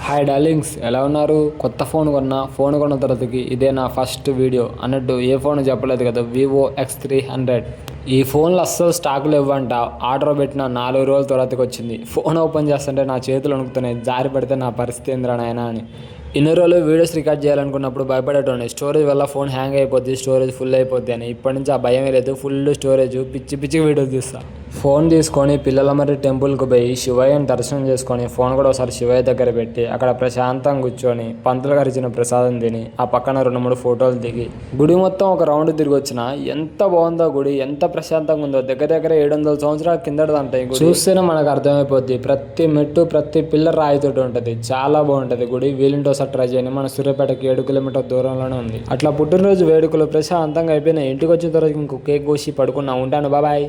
Hi darlings, ఎలా ఉన్నారు? కొత్త ఫోన్ కొన్న తర్వాతకి ఇదే నా ఫస్ట్ వీడియో అన్నట్టు. ఏ ఫోన్ చెప్పలేదు కదా, వివో X300. ఈ ఫోన్లో అస్సలు స్టాకులు ఇవ్వంట. ఆర్డర్ పెట్టిన 4 రోజుల తర్వాతకి వచ్చింది. ఫోన్ ఓపెన్ చేస్తుంటే నా చేతులు వణుకుతున్నాయి. జారి పడితే నా పరిస్థితి ఏంద్రా నాయనా అని. ఇన్ని రోజులు వీడియోస్ రికార్డ్ చేయాలనుకున్నప్పుడు భయపడేటోని. స్టోరేజ్ వల్ల ఫోన్ హ్యాంగ్ అయిపోద్ది, స్టోరేజ్ ఫుల్ అయిపోద్ది అని. ఇప్పటి నుంచి ఆ భయమే లేదు. ఫుల్ స్టోరేజ్, పిచ్చి పిచ్చి వీడియోస్ తీస్తా. ఫోన్ తీసుకొని పిల్లల మరి టెంపుల్కి పోయి శివయ్యని దర్శనం చేసుకొని ఫోన్ కూడా ఒకసారి శివయ్య దగ్గర పెట్టి అక్కడ ప్రశాంతంగా కూర్చొని పంతులు గారు ఇచ్చిన ప్రసాదం తిని ఆ పక్కన 2-3 ఫోటోలు దిగి గుడి మొత్తం ఒక రౌండ్ తిరిగి వచ్చిన. ఎంత బాగుందో గుడి, ఎంత ప్రశాంతంగా ఉందో. దగ్గర 700 సంవత్సరాల కిందటదంట ఈ గుడి. చూస్తేనే మనకు అర్థమైపోద్ది. ప్రతి మెట్టు, ప్రతి పిల్లర్ రాయితోటి ఉంటుంది. చాలా బాగుంటుంది గుడి. వీలుంటే ఒకసారి ట్రై చేయండి. మన సూర్యాపేటకి 7 కిలోమీటర్ దూరంలోనే ఉంది. అట్లా పుట్టినరోజు వేడుకలు ప్రశాంతంగా అయిపోయినాయి. ఇంటికి వచ్చిన తర్వాత ఇంకో కేక్ కోసి పడుకున్నా. ఉంటాను, బాబాయ్.